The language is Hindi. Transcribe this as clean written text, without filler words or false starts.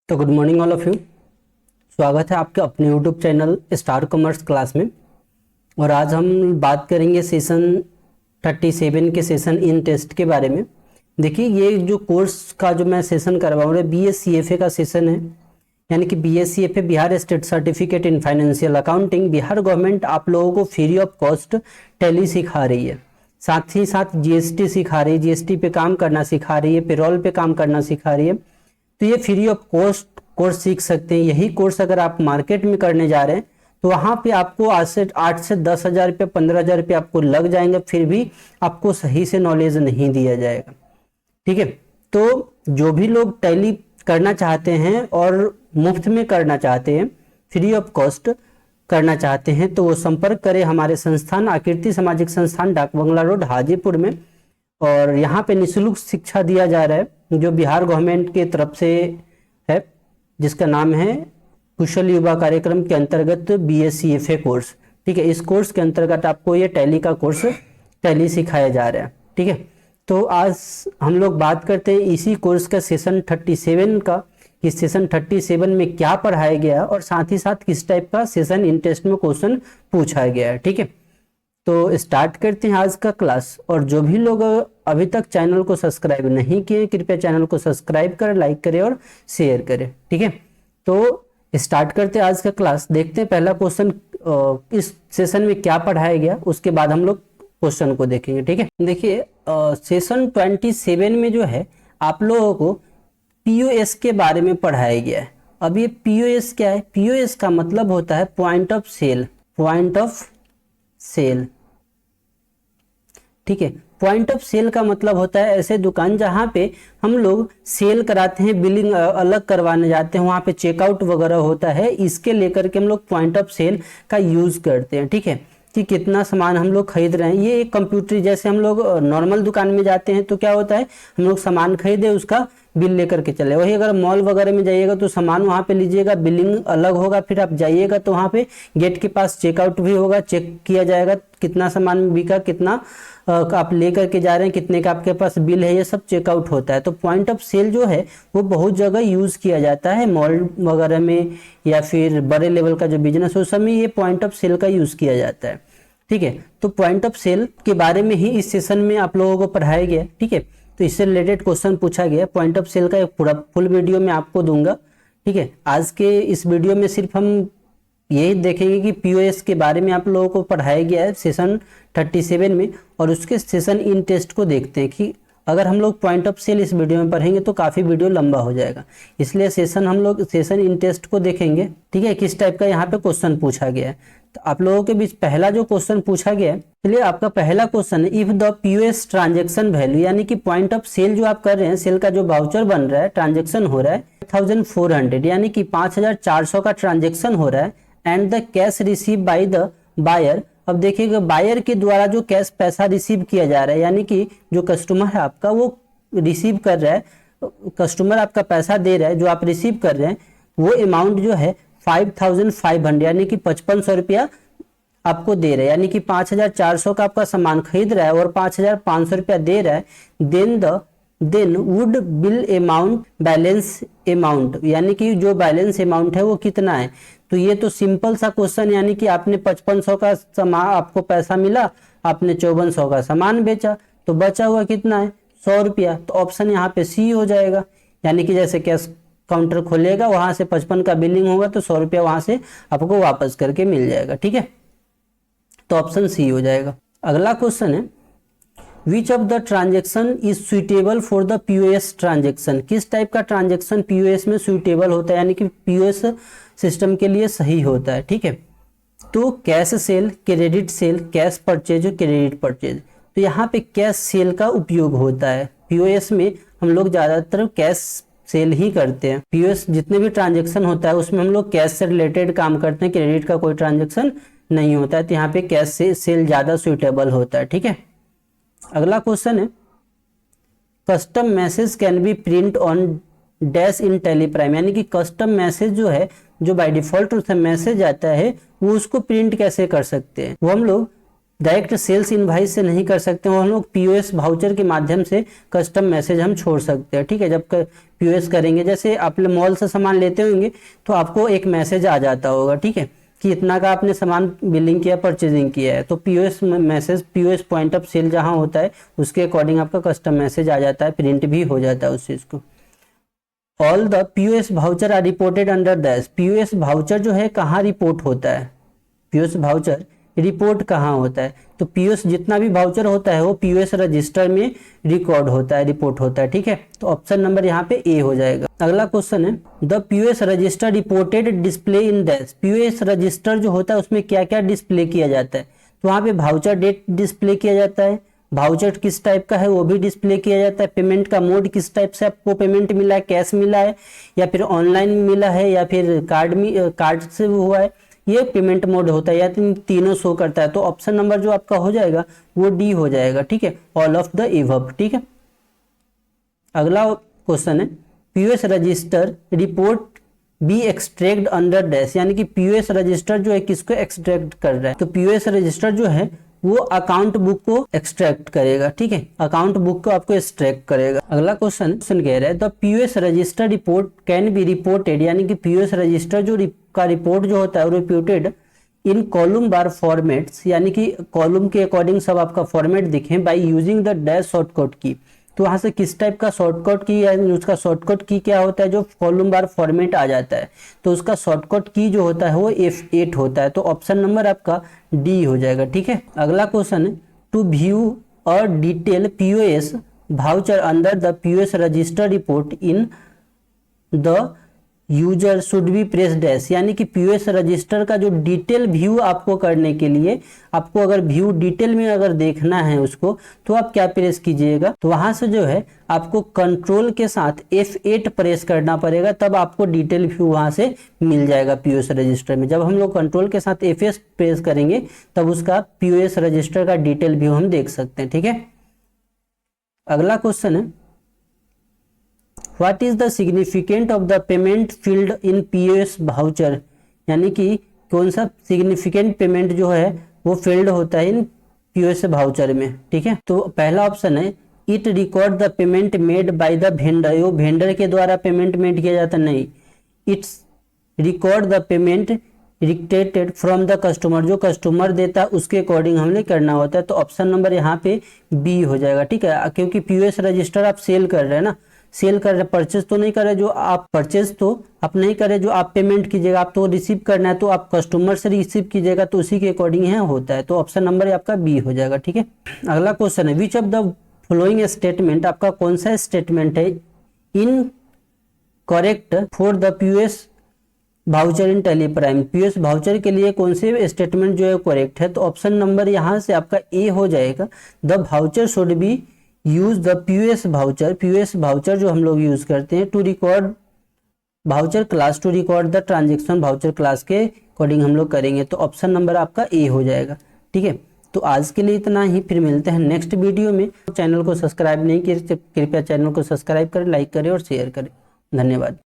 तो good morning all of you. स्वागत है आपके अपने YouTube channel star commerce class में। और आज हम बात करेंगे सेशन 37 के सेशन इन टेस्ट के बारे में। देखिए, ये जो कोर्स का जो मैं सेशन करवा रहा हूँ BSCFA का सेशन है, यानी कि BSCFA Bihar state certificate in financial accounting. Bihar government आप लोगों को फ्री ऑफ कॉस्ट टैली सिखा रही है, साथ ही साथ GST सिखा रही है, GST पे काम करना सिखा रही है, पेरोल पे काम करना सिखा रही है। तो ये फ्री ऑफ कॉस्ट कोर्स सीख सकते हैं। यही कोर्स अगर आप मार्केट में करने जा रहे हैं तो वहां पे आपको 8 से 10 हजार रुपये 15 हजार रुपये आपको लग जाएंगे, फिर भी आपको सही से नॉलेज नहीं दिया जाएगा। ठीक है, तो जो भी लोग टैली करना चाहते हैं और मुफ्त में करना चाहते हैं, फ्री ऑफ कॉस्ट करना चाहते हैं, तो वो संपर्क करें हमारे संस्थान आकृति सामाजिक संस्थान डाक बंगला रोड हाजीपुर में। और यहाँ पे निःशुल्क शिक्षा दिया जा रहा है जो बिहार गवर्नमेंट की तरफ से है, जिसका नाम है कुशल युवा कार्यक्रम के अंतर्गत BSCFA कोर्स। ठीक है, इस कोर्स के अंतर्गत आपको ये टैली का कोर्स टैली सिखाया जा रहा है। ठीक है, तो आज हम लोग बात करते हैं इसी कोर्स का सेशन 37 का, कि सेशन 37 में क्या पढ़ाया गया और साथ ही साथ किस टाइप का सेशन इन टेस्ट में क्वेश्चन पूछा गया है। ठीक है, तो स्टार्ट करते हैं आज का क्लास। और जो भी लोग अभी तक चैनल को सब्सक्राइब नहीं किए, कृपया चैनल को सब्सक्राइब करें, लाइक करें और शेयर करें। ठीक है, तो स्टार्ट करते हैं आज का क्लास। देखते हैं पहला क्वेश्चन इस सेशन में क्या पढ़ाया गया, उसके बाद हम लोग क्वेश्चन को देखेंगे। ठीक है, देखिए सेशन 27 में जो है आप लोगों को POS के बारे में पढ़ाया गया है। अब ये POS क्या है? POS का मतलब होता है point of sale. Point of sale, ठीक है, पॉइंट ऑफ सेल का मतलब होता है ऐसे दुकान जहां पे हम लोग सेल कराते हैं, बिलिंग अलग करवाने जाते हैं, वहां पे चेकआउट वगैरह होता है। इसके लेकर के हम लोग पॉइंट ऑफ सेल का यूज करते हैं। ठीक है, कि कितना सामान हम लोग खरीद रहे हैं। ये एक कंप्यूटर, जैसे हम लोग नॉर्मल दुकान में जाते हैं तो क्या होता है, हम लोग सामान खरीदे, उसका बिल लेकर के चले। वही अगर मॉल वगैरह में जाइएगा तो सामान वहां पे लीजिएगा, बिलिंग अलग होगा, फिर आप जाइएगा तो वहां पे गेट के पास चेकआउट भी होगा, चेक किया जाएगा कितना सामान बिका, कितना आप लेकर के जा रहे हैं, कितने का आपके पास बिल है, ये सब चेकआउट होता है। तो पॉइंट ऑफ सेल जो है वो बहुत जगह यूज किया जाता है, मॉल वगैरह में या फिर बड़े लेवल का जो बिजनेस हो, उस समय ये पॉइंट ऑफ सेल का यूज किया जाता है। ठीक है, तो पॉइंट ऑफ सेल के बारे में ही इस सेशन में आप लोगों को पढ़ाया गया। ठीक है, तो इससे रिलेटेड क्वेश्चन पूछा गया। पॉइंट ऑफ सेल का एक पूरा फुल वीडियो मैं आपको दूंगा। ठीक है, आज के इस वीडियो में सिर्फ हम यही देखेंगे कि POS के बारे में आप लोगों को पढ़ाया गया है सेशन 37 में, और उसके सेशन इन टेस्ट को देखते हैं कि अगर हम लोग पॉइंट ऑफ सेल इस वीडियो में पढ़ेंगे तो काफी वीडियो लंबा हो जाएगा, इसलिए हम लोग सेशन इन टेस्ट को देखेंगे। ठीक है, किस टाइप का यहाँ पे क्वेश्चन पूछा गया है। तो आप लोगों के बीच पहला जो क्वेश्चन पूछा गया है, चलिए आपका पहला क्वेश्चन है, if the POS transaction value, यानी कि पॉइंट ऑफ सेल जो आप कर रहे हैं, सेल का जो वाउचर बन रहा है, ट्रांजेक्शन हो रहा है 5400, यानी कि 5400 का ट्रांजेक्शन हो रहा है, and the cash receive by the buyer. अब देखिएगा, बायर के द्वारा जो कैश पैसा रिसीव किया जा रहा है, यानी कि जो कस्टमर है आपका वो रिसीव कर रहा है, कस्टमर आपका पैसा दे रहा है, जो आप रिसीव कर रहे हैं वो अमाउंट जो है 5500, यानी कि 5500 रुपया आपको दे रहा है, यानी कि 5400 का आपका सामान खरीद रहा है और 5500 रुपया दे रहा है। Then would bill amount balance amount, यानी कि जो बैलेंस अमाउंट है वो कितना है। तो ये तो सिंपल सा क्वेश्चन, यानी कि आपने 5500 का सामान, आपको पैसा मिला, आपने 5400 का सामान बेचा, तो बचा हुआ कितना है 100 रुपया। तो ऑप्शन यहाँ पे C हो जाएगा, यानी कि जैसे कैश काउंटर खोलेगा, वहां से 55 का बिलिंग होगा तो 100 रुपया वहां से आपको वापस करके मिल जाएगा। ठीक है, तो ऑप्शन C हो जाएगा। अगला क्वेश्चन है, which of the transaction is suitable for the POS transaction. किस टाइप का ट्रांजेक्शन POS में सुइटेबल होता है, यानी कि POS सिस्टम के लिए सही होता है। ठीक है, तो cash cell, credit sale, cash purchase और क्रेडिट परचेज। तो यहाँ पे कैश सेल का उपयोग होता है। POS में हम लोग ज्यादातर कैश सेल ही करते हैं। POS जितने भी ट्रांजेक्शन होता है उसमें हम लोग कैश से रिलेटेड काम करते हैं, क्रेडिट का कोई ट्रांजेक्शन नहीं होता है, तो यहाँ पे कैश से सेल ज्यादा सुइटेबल होता है। ठीक है, अगला क्वेश्चन है, custom message can be print on dash in tally prime, यानी कि कस्टम मैसेज जो है, जो बाय डिफॉल्ट उससे मैसेज आता है, वो उसको प्रिंट कैसे कर सकते हैं। वो हम लोग डायरेक्ट सेल्स इनवाइस से नहीं कर सकते, हम लोग पीओएस वाउचर के माध्यम से कस्टम मैसेज हम छोड़ सकते हैं। ठीक है, जब पीओएस करेंगे, जैसे आप मॉल से सामान लेते होंगे तो आपको एक मैसेज आ जाता होगा, ठीक है, कि इतना का आपने सामान बिलिंग किया, परचेजिंग किया है, तो POS message, POS point of sale जहां होता है उसके अकॉर्डिंग आपका कस्टम मैसेज आ जाता है, प्रिंट भी हो जाता है उस चीज को। All the POS voucher are reported under dash. POS voucher जो है कहाँ रिपोर्ट होता है, पीओएस वाउचर रिपोर्ट कहाँ होता है, तो पीओएस जितना भी वाउचर होता है वो पीओएस रजिस्टर में रिकॉर्ड होता है, रिपोर्ट होता है। ठीक है, तो ऑप्शन नंबर यहाँ पे ए हो जाएगा। अगला क्वेश्चन है the POS register reported display in dash. POS register जो होता है उसमें क्या क्या डिस्प्ले किया जाता है, तो वहाँ पे वाउचर डेट डिस्प्ले किया जाता है, वाउचर किस टाइप का है वो भी डिस्प्ले किया जाता है, पेमेंट का मोड किस टाइप से आपको पेमेंट मिला है, कैश मिला है या फिर ऑनलाइन मिला है या फिर कार्ड से हुआ है, ये पेमेंट मोड होता है, या तीनों शो करता है। तो ऑप्शन नंबर जो आपका हो जाएगा वो डी हो जाएगा। ठीक है, ऑल ऑफ द एबव। ठीक है, अगला क्वेश्चन है POS register report be extract under dash, यानी कि पीओएस रजिस्टर जो है किसको एक्सट्रैक्ट कर रहा है, तो पीओएस रजिस्टर जो है वो अकाउंट बुक को एक्सट्रैक्ट करेगा। ठीक है, अकाउंट बुक को आपको एक्सट्रैक्ट करेगा। अगला क्वेश्चन कह रहा है the POS register report can be reported, यानी कि पीओएस रजिस्टर जो का रिपोर्ट जो होता है reported in column bar formats, यानी कि कॉलम के अकॉर्डिंग सब आपका फॉर्मेट दिखे by using the dash shortcut की। तो वहां से किस टाइप का शॉर्टकट की है, उसका शॉर्टकट की क्या होता है, जो कॉलम बार फॉर्मेट आ जाता है तो उसका शॉर्टकट की जो होता है वो F8 होता है। तो ऑप्शन नंबर आपका डी हो जाएगा। ठीक है, अगला क्वेश्चन है टू व्यू और detail POS voucher under the POS register report in the user should be press dash, यानी कि पीओएस रजिस्टर का जो डिटेल व्यू आपको करने के लिए, आपको अगर व्यू डिटेल में अगर देखना है उसको, तो आप क्या प्रेस कीजिएगा, तो वहां से जो है आपको कंट्रोल के साथ F8 प्रेस करना पड़ेगा, तब आपको डिटेल व्यू वहां से मिल जाएगा पीओएस रजिस्टर में। जब हम लोग कंट्रोल के साथ F8 प्रेस करेंगे तब उसका पीओएस रजिस्टर का डिटेल व्यू हम देख सकते हैं। ठीक है, अगला क्वेश्चन है What is the significant of the payment field in POS voucher, यानी कि कौन सा सिग्निफिकेंट पेमेंट जो है वो फील्ड होता है इन POS वाउचर में। ठीक है, तो पहला ऑप्शन है it record the payment made by the vendor, वो वेंडर के द्वारा पेमेंट मेड किया जाता नहीं, it's record the payment dictated from the customer, जो कस्टमर देता है उसके अकॉर्डिंग हमने करना होता है। तो ऑप्शन नंबर यहाँ पे बी हो जाएगा। ठीक है, क्योंकि पीओएस रजिस्टर आप सेल कर रहे हैं ना, सेल कर रहे, परचेज तो नहीं कर रहे, जो आप परचेज तो आप नहीं कर रहे, जो आप पेमेंट कीजिएगा, आप तो रिसीव करना है तो आप कस्टमर से रिसीव कीजिएगा, तो उसी के अकॉर्डिंग यहाँ होता है। तो ऑप्शन नंबर आपका बी हो जाएगा। ठीक है, अगला क्वेश्चन है which of the following statement, आपका कौन सा स्टेटमेंट है in correct for the POS voucher in tally prime, POS voucher के लिए कौन से स्टेटमेंट जो है करेक्ट है, तो ऑप्शन नंबर यहाँ से आपका ए हो जाएगा। The voucher should be use the POS voucher, POS voucher जो हम लोग यूज करते हैं to record voucher class, to record the transaction voucher class के अकॉर्डिंग हम लोग करेंगे। तो ऑप्शन नंबर आपका ए हो जाएगा। ठीक है, तो आज के लिए इतना ही, फिर मिलते हैं नेक्स्ट वीडियो में। चैनल को सब्सक्राइब नहीं किए कृपया चैनल को सब्सक्राइब करें, लाइक करें और शेयर करें। धन्यवाद।